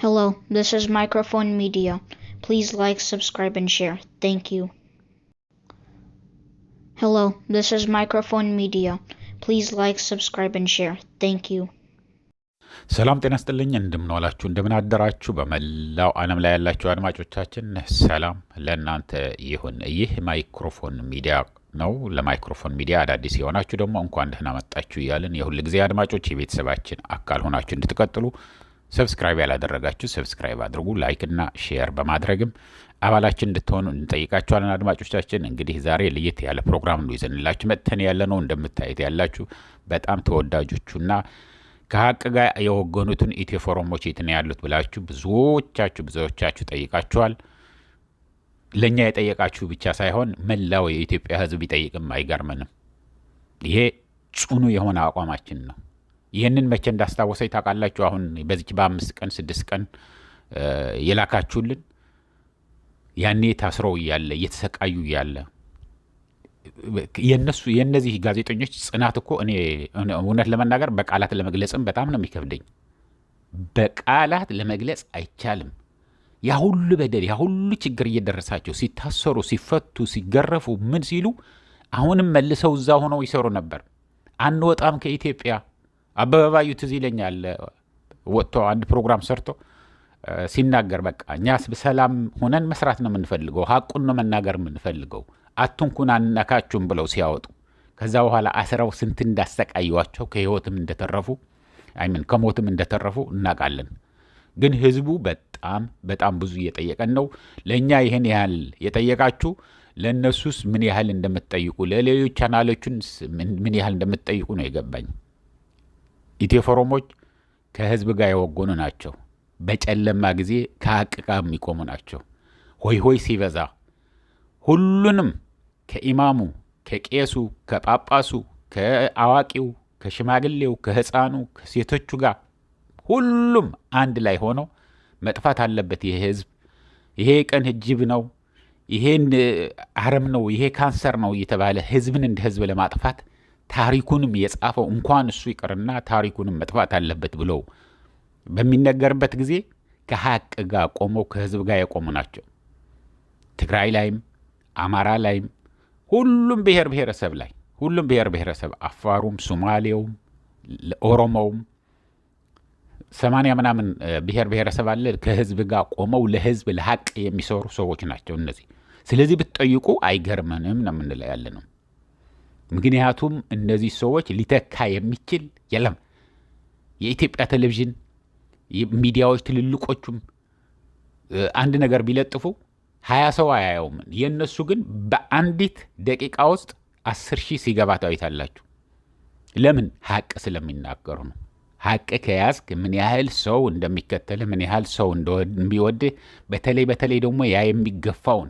Hello, this is Microphone Media. Please like, subscribe, and share. Thank you. Hello, this is Microphone Media. Please like, subscribe, and share. Thank you. ሰላም ጤና ይስጥልኝ እንደምን ዋላችሁ እንደምን አደራችሁ በመላው ዓለም ላይ ያላችሁ አድማጮቻችን ሰላም ለእናንተ ይሁን። ይህ ማይክሮፎን ሚዲያ ነው። ለማይክሮፎን ሚዲያ አዳዲስ የሆናችሁ ደግሞ እንኳን ደህና መጣችሁ እያልን የሁሉ ጊዜ አድማጮች የቤተሰባችን አካል ሆናችሁ እንድትቀጥሉ ሰብስክራይብ ያላደረጋችሁ ሰብስክራይብ አድርጉ፣ ላይክ እና ሼር በማድረግም አባላችን እንድትሆኑ እንጠይቃችኋለን። አድማጮቻችን እንግዲህ ዛሬ ለየት ያለ ፕሮግራም ነው ይዘንላችሁ መጥተን ያለነው። እንደምታዩት ያላችሁ በጣም ተወዳጆቹና ከሀቅ ጋር የወገኑትን ኢትዮ ፎረሞች የት ነው ያሉት ብላችሁ ብዙዎቻችሁ ጠይቃችኋል። ለኛ የጠየቃችሁ ብቻ ሳይሆን መላው የኢትዮጵያ ሕዝብ ይጠይቅም አይገርምንም። ይሄ ጽኑ የሆነ አቋማችን ነው። ይህንን መቼ እንዳስታወሰኝ ታውቃላችሁ? አሁን በዚች በ5 ቀን 6 ቀን የላካችሁልን ያኔ ታስረው እያለ እየተሰቃዩ እያለ የነዚህ ጋዜጠኞች ጽናት እኮ እኔ እውነት ለመናገር በቃላት ለመግለጽም በጣም ነው የሚከብደኝ። በቃላት ለመግለጽ አይቻልም። ያ ሁሉ በደል ያ ሁሉ ችግር እየደረሳቸው ሲታሰሩ፣ ሲፈቱ፣ ሲገረፉ ምን ሲሉ አሁንም መልሰው እዛ ሆነው ይሰሩ ነበር። አንወጣም ከኢትዮጵያ። አበበ ባዩ ትዝ ይለኛል ወጥቶ አንድ ፕሮግራም ሰርቶ ሲናገር በቃ እኛስ በሰላም ሆነን መስራት ነው የምንፈልገው፣ ሀቁን ነው መናገር የምንፈልገው፣ አትንኩን አነካችሁም ብለው ሲያወጡ ከዛ በኋላ አስረው ስንት እንዳሰቃዩዋቸው ከህይወትም እንደተረፉ ከሞትም እንደተረፉ እናውቃለን። ግን ህዝቡ በጣም ብዙ እየጠየቀን ነው። ለእኛ ይህን ያህል የጠየቃችሁ ለእነሱስ ምን ያህል እንደምትጠይቁ ለሌሎች ቻናሎቹን ምን ያህል እንደምትጠይቁ ነው የገባኝ። ኢትዮ ፎረሞች ከህዝብ ጋር የወገኑ ናቸው። በጨለማ ጊዜ ከሀቅ ጋር የሚቆሙ ናቸው። ሆይ ሲበዛ ሁሉንም ከኢማሙ፣ ከቄሱ፣ ከጳጳሱ፣ ከአዋቂው፣ ከሽማግሌው፣ ከህፃኑ፣ ከሴቶቹ ጋር ሁሉም አንድ ላይ ሆነው መጥፋት አለበት ይሄ ህዝብ። ይሄ ቀን ህጅብ ነው፣ ይሄ አረም ነው፣ ይሄ ካንሰር ነው እየተባለ ህዝብን እንደ ህዝብ ለማጥፋት ታሪኩንም የጻፈው እንኳን እሱ ይቅርና ታሪኩንም መጥፋት አለበት ብለው በሚነገርበት ጊዜ ከሀቅ ጋር ቆመው ከህዝብ ጋር የቆሙ ናቸው። ትግራይ ላይም አማራ ላይም ሁሉም ብሔር ብሔረሰብ አፋሩም፣ ሶማሌውም፣ ኦሮሞውም 80 ምናምን ብሔር ብሔረሰብ አለ። ከህዝብ ጋር ቆመው ለህዝብ ለሀቅ የሚሰሩ ሰዎች ናቸው እነዚህ። ስለዚህ ብትጠይቁ አይገርመንም ነው የምንለው ያለ ነው። ምክንያቱም እነዚህ ሰዎች ሊተካ የሚችል የለም። የኢትዮጵያ ቴሌቪዥን ሚዲያዎች ትልልቆቹም አንድ ነገር ቢለጥፉ 20 ሰው አያየውም። የእነሱ ግን በአንዲት ደቂቃ ውስጥ 10,000 ሲገባ ታዩታላችሁ። ለምን? ሀቅ ስለሚናገሩ ነው። ሀቅ ከያዝክ ምን ያህል ሰው እንደሚከተልህ ምን ያህል ሰው እንደሚወድህ በተለይ ደግሞ ያ የሚገፋውን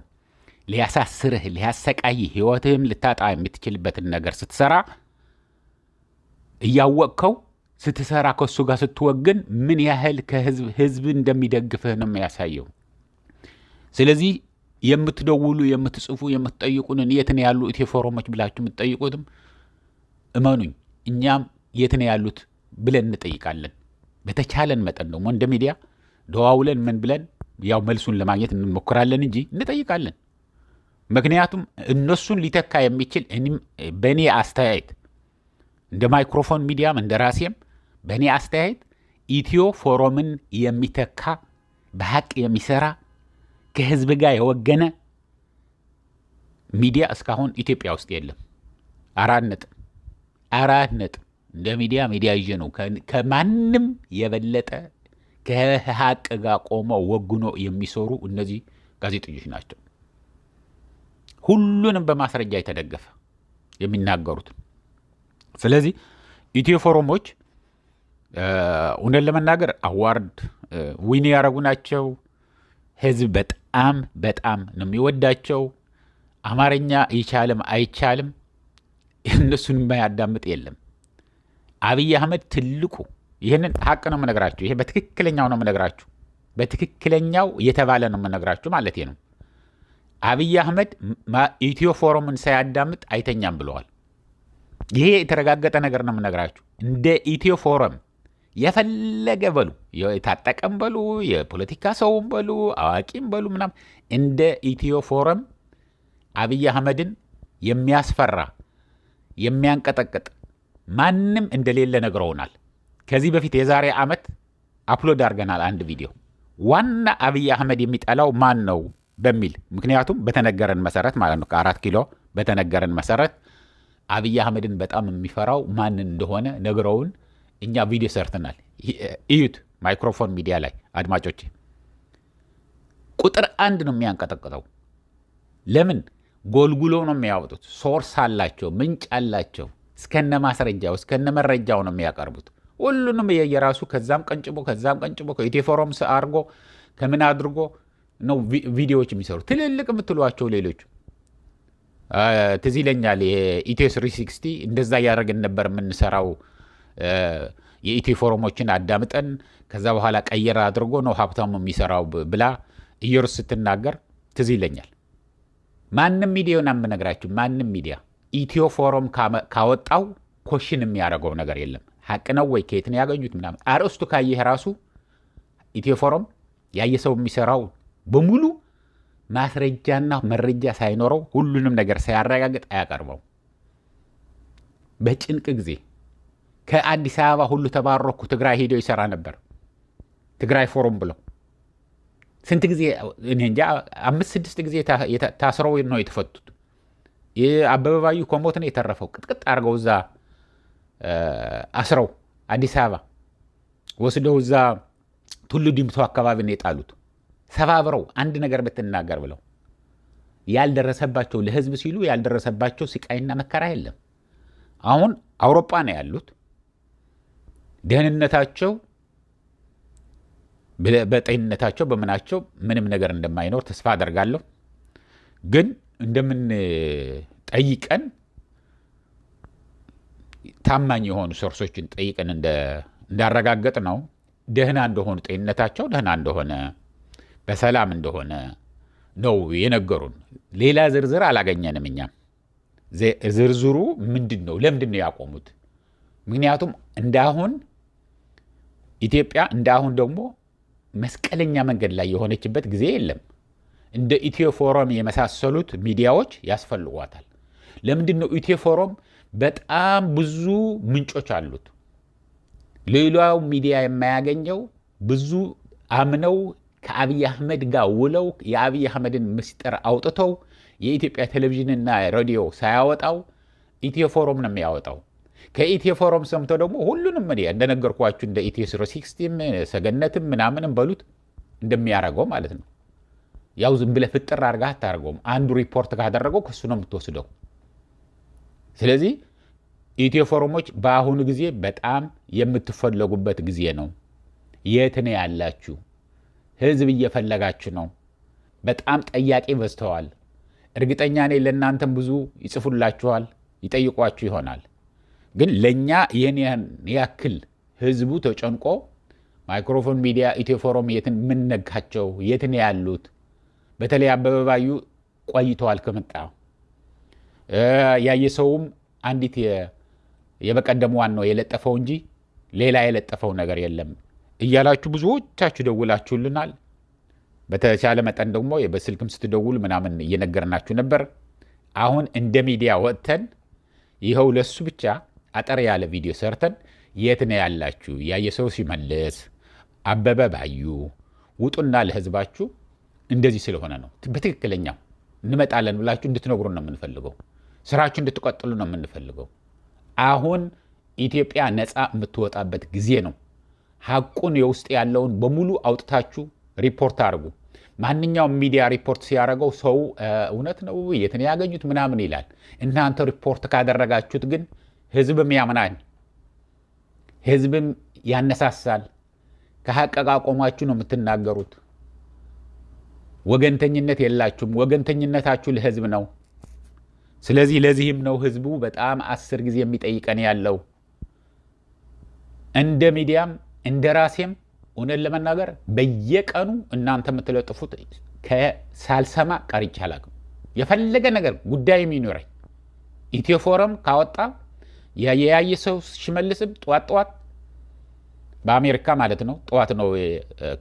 ሊያሳስርህ ሊያሰቃይህ ህይወትህም ልታጣ የምትችልበትን ነገር ስትሰራ እያወቅከው ስትሰራ ከሱ ጋር ስትወግን ምን ያህል ህዝብ እንደሚደግፍህ ነው የሚያሳየው። ስለዚህ የምትደውሉ የምትጽፉ የምትጠይቁንን የት ነው ያሉ ኢትዮ ፎረሞች ብላችሁ የምትጠይቁትም እመኑኝ እኛም የት ነው ያሉት ብለን እንጠይቃለን። በተቻለን መጠን ደግሞ እንደ ሚዲያ ደዋውለን ምን ብለን ያው መልሱን ለማግኘት እንሞክራለን እንጂ እንጠይቃለን። ምክንያቱም እነሱን ሊተካ የሚችል በእኔ አስተያየት እንደ ማይክሮፎን ሚዲያም እንደ ራሴም በእኔ አስተያየት ኢትዮ ፎረምን የሚተካ በሀቅ የሚሰራ ከህዝብ ጋር የወገነ ሚዲያ እስካሁን ኢትዮጵያ ውስጥ የለም። 4 ነጥብ እንደ ሚዲያ ይዤ ነው ከማንም የበለጠ ከሀቅ ጋር ቆመው ወግኖ የሚሰሩ እነዚህ ጋዜጠኞች ናቸው። ሁሉንም በማስረጃ የተደገፈ የሚናገሩት። ስለዚህ ኢትዮ ፎረሞች እውነት ለመናገር አዋርድ ዊን ያደረጉ ናቸው። ህዝብ በጣም ነው የሚወዳቸው። አማርኛ ይቻልም አይቻልም እነሱን የማያዳምጥ የለም። አብይ አህመድ ትልቁ ይህንን ሀቅ ነው የምነግራችሁ። ይሄ በትክክለኛው ነው የምነግራችሁ። በትክክለኛው የተባለ ነው የምነግራችሁ ማለት ነው። አብይ አህመድ ኢትዮ ፎረምን ሳያዳምጥ አይተኛም ብለዋል። ይሄ የተረጋገጠ ነገር ነው የምነግራችሁ። እንደ ኢትዮ ፎረም የፈለገ በሉ የታጠቀም በሉ የፖለቲካ ሰውም በሉ አዋቂም በሉ ምናምን እንደ ኢትዮ ፎረም አብይ አህመድን የሚያስፈራ የሚያንቀጠቅጥ ማንም እንደሌለ ነግረውናል። ከዚህ በፊት የዛሬ ዓመት አፕሎድ አድርገናል አንድ ቪዲዮ ዋና አብይ አህመድ የሚጠላው ማን ነው በሚል ምክንያቱም በተነገረን መሰረት ማለት ነው ከ4 ኪሎ በተነገረን መሰረት አብይ አህመድን በጣም የሚፈራው ማን እንደሆነ ነግረውን እኛ ቪዲዮ ሰርተናል። እዩት ማይክሮፎን ሚዲያ ላይ አድማጮቼ። ቁጥር 1 ነው የሚያንቀጠቅጠው። ለምን ጎልጉሎ ነው የሚያወጡት። ሶርስ አላቸው፣ ምንጭ አላቸው። እስከነ ማስረጃው እስከነ መረጃው ነው የሚያቀርቡት። ሁሉንም የየራሱ ከዛም ቀንጭቦ ከኢትዮ ፎረም አድርጎ ከምን አድርጎ ነው ቪዲዮዎች የሚሰሩ ትልልቅ የምትሏቸው ሌሎቹ ትዝ ይለኛል የኢትዮ 360 እንደዛ እያደረግን ነበር የምንሰራው። የኢትዮ ፎረሞችን አዳምጠን ከዛ በኋላ ቀየር አድርጎ ነው ሀብታሙ የሚሰራው ብላ ኢየሩስ ስትናገር ትዝ ይለኛል። ማንም ሚዲያውን የምነግራችሁ ማንም ሚዲያ ኢትዮ ፎረም ካወጣው ኮሽን የሚያደርገው ነገር የለም። ሀቅ ነው ወይ ከየት ነው ያገኙት ምናምን አርእስቱ ካየህ ራሱ ኢትዮ ፎረም ያየ ሰው የሚሰራው በሙሉ ማስረጃና መረጃ ሳይኖረው ሁሉንም ነገር ሳያረጋግጥ አያቀርበው። በጭንቅ ጊዜ ከአዲስ አበባ ሁሉ ተባረኩ ትግራይ ሄዶ ይሰራ ነበር። ትግራይ ፎረም ብለው ስንት ጊዜ እኔ እንጃ 5-6 ጊዜ ታስረው ነው የተፈቱት። አበበ ባዩ ከሞት ነው የተረፈው። ቅጥቅጥ አድርገው እዛ አስረው አዲስ አበባ ወስደው እዛ ቱሉ ዲምቱ አካባቢ ነው የጣሉት። ሰባብረው አንድ ነገር ብትናገር ብለው ያልደረሰባቸው ለህዝብ ሲሉ ያልደረሰባቸው ስቃይና መከራ የለም። አሁን አውሮፓ ነው ያሉት። ደህንነታቸው በጤንነታቸው በምናቸው ምንም ነገር እንደማይኖር ተስፋ አደርጋለሁ። ግን እንደምን ጠይቀን ታማኝ የሆኑ ሶርሶችን ጠይቀን እንዳረጋገጥ ነው ደህና እንደሆኑ ጤንነታቸው ደህና እንደሆነ በሰላም እንደሆነ ነው የነገሩን። ሌላ ዝርዝር አላገኘንም። እኛም ዝርዝሩ ምንድን ነው ለምንድን ነው ያቆሙት? ምክንያቱም እንዳሁን ኢትዮጵያ እንዳሁን ደግሞ መስቀለኛ መንገድ ላይ የሆነችበት ጊዜ የለም። እንደ ኢትዮ ፎረም የመሳሰሉት ሚዲያዎች ያስፈልጓታል። ለምንድን ነው ኢትዮ ፎረም በጣም ብዙ ምንጮች አሉት። ሌላው ሚዲያ የማያገኘው ብዙ አምነው ከአብይ አህመድ ጋር ውለው የአብይ አህመድን ምስጢር አውጥተው የኢትዮጵያ ቴሌቪዥንና ሬዲዮ ሳያወጣው ኢትዮ ፎረም ነው የሚያወጣው። ከኢትዮ ፎረም ሰምተው ደግሞ ሁሉንም ሚዲያ እንደነገርኳችሁ እንደ ኢትዮ 360 ሰገነትም ምናምንም በሉት እንደሚያደርገው ማለት ነው። ያው ዝም ብለህ ፍጥር አድርገህ አታደርገውም። አንዱ ሪፖርት ካደረገው ከሱ ነው የምትወስደው። ስለዚህ ኢትዮ ፎረሞች በአሁኑ ጊዜ በጣም የምትፈለጉበት ጊዜ ነው። የት ነው ያላችሁ? ህዝብ እየፈለጋችሁ ነው። በጣም ጠያቂ በዝተዋል። እርግጠኛ ነኝ ለእናንተም ብዙ ይጽፉላችኋል፣ ይጠይቋችሁ ይሆናል። ግን ለእኛ ይህን ያክል ህዝቡ ተጨንቆ ማይክሮፎን ሚዲያ ኢትዮ ፎረም የትን ምንነካቸው የት ነው ያሉት? በተለይ አበበ ባዩ ቆይተዋል ከመጣ ያየ ሰውም አንዲት የበቀደም ነው የለጠፈው እንጂ ሌላ የለጠፈው ነገር የለም እያላችሁ ብዙዎቻችሁ ደውላችሁልናል። በተቻለ መጠን ደግሞ በስልክም ስትደውሉ ምናምን እየነገርናችሁ ነበር። አሁን እንደ ሚዲያ ወጥተን ይኸው ለሱ ብቻ አጠር ያለ ቪዲዮ ሰርተን የት ነው ያላችሁ ያየ ሰው ሲመልስ አበበ ባዩ ውጡና ለህዝባችሁ እንደዚህ ስለሆነ ነው በትክክለኛው እንመጣለን ብላችሁ እንድትነግሩን ነው የምንፈልገው። ስራችሁ እንድትቀጥሉ ነው የምንፈልገው። አሁን ኢትዮጵያ ነፃ የምትወጣበት ጊዜ ነው። ሐቁን የውስጥ ያለውን በሙሉ አውጥታችሁ ሪፖርት አድርጉ። ማንኛውም ሚዲያ ሪፖርት ሲያደርገው ሰው እውነት ነው የት ነው ያገኙት ምናምን ይላል። እናንተ ሪፖርት ካደረጋችሁት ግን ህዝብም ያምናል፣ ህዝብም ያነሳሳል። ከሐቅ ጋር ቆማችሁ ነው የምትናገሩት። ወገንተኝነት የላችሁም። ወገንተኝነታችሁ ለህዝብ ነው። ስለዚህ ለዚህም ነው ህዝቡ በጣም 10 ጊዜ የሚጠይቀን ያለው። እንደ ሚዲያም እንደ ራሴም እውነት ለመናገር በየቀኑ እናንተ የምትለጥፉት ከሳልሰማ ቀርቼ አላውቅም። የፈለገ ነገር ጉዳይ የሚኖረኝ ኢትዮ ፎረም ካወጣ ያየ ሰው ሽመልስም ጠዋት በአሜሪካ ማለት ነው። ጠዋት ነው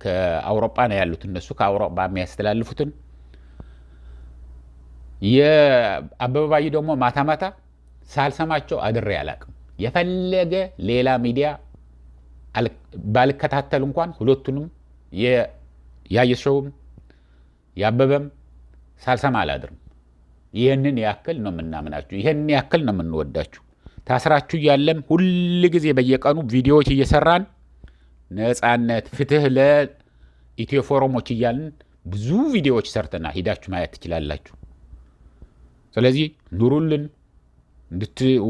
ከአውሮፓ ነው ያሉት እነሱ ከአውሮፓ የሚያስተላልፉትን። የአበባባይ ደግሞ ማታ ማታ ሳልሰማቸው አድሬ አላቅም። የፈለገ ሌላ ሚዲያ ባልከታተል እንኳን ሁለቱንም ያየሸውም ያበበም ሳልሰማ አላድርም። ይህንን ያክል ነው የምናምናችሁ፣ ይህንን ያክል ነው የምንወዳችሁ። ታስራችሁ እያለም ሁል ጊዜ በየቀኑ ቪዲዮዎች እየሰራን ነፃነት፣ ፍትህ ለኢትዮ ፎረሞች እያልን ብዙ ቪዲዮዎች ሰርተናል። ሂዳችሁ ማየት ትችላላችሁ። ስለዚህ ኑሩልን፣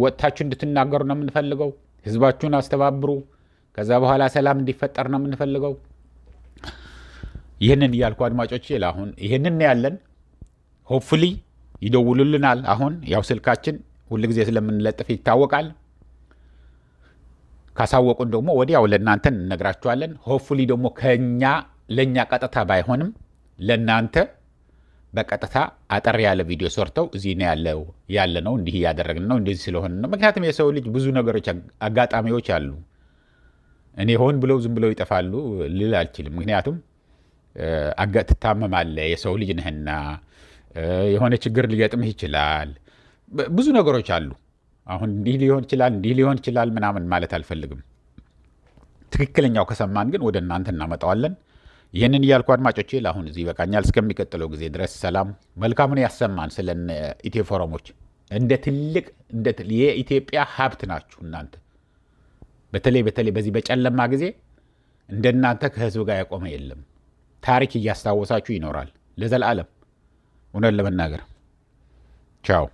ወጥታችሁ እንድትናገሩ ነው የምንፈልገው። ህዝባችሁን አስተባብሩ። ከዛ በኋላ ሰላም እንዲፈጠር ነው የምንፈልገው። ይህንን እያልኩ አድማጮቼ ለአሁን ይህንን ያለን ሆፕፉሊ ይደውሉልናል። አሁን ያው ስልካችን ሁልጊዜ ስለምንለጥፍ ይታወቃል። ካሳወቁን ደግሞ ወዲያው ለእናንተ እንነግራችኋለን። ሆፕፉሊ ደግሞ ለእኛ ቀጥታ ባይሆንም ለእናንተ በቀጥታ አጠር ያለ ቪዲዮ ሰርተው እዚህ ነው ያለ ነው እንዲህ እያደረግን ነው እንደዚህ ስለሆነ ነው። ምክንያቱም የሰው ልጅ ብዙ ነገሮች አጋጣሚዎች አሉ። እኔ ሆን ብለው ዝም ብለው ይጠፋሉ ልል አልችልም። ምክንያቱም ትታመማለህ፣ የሰው ልጅ ነህና የሆነ ችግር ሊገጥምህ ይችላል። ብዙ ነገሮች አሉ። አሁን እንዲህ ሊሆን ይችላል ምናምን ማለት አልፈልግም። ትክክለኛው ከሰማን ግን ወደ እናንተ እናመጣዋለን። ይህንን እያልኩ አድማጮቼ ለአሁን እዚህ ይበቃኛል። እስከሚቀጥለው ጊዜ ድረስ ሰላም፣ መልካሙን ያሰማን። ስለ ኢትዮ ፎረሞች እንደ ትልቅ የኢትዮጵያ ሀብት ናችሁ እናንተ። በተለይ በዚህ በጨለማ ጊዜ እንደናንተ ከህዝብ ጋር ያቆመ የለም። ታሪክ እያስታወሳችሁ ይኖራል ለዘላለም። እውነት ለመናገር ቻው።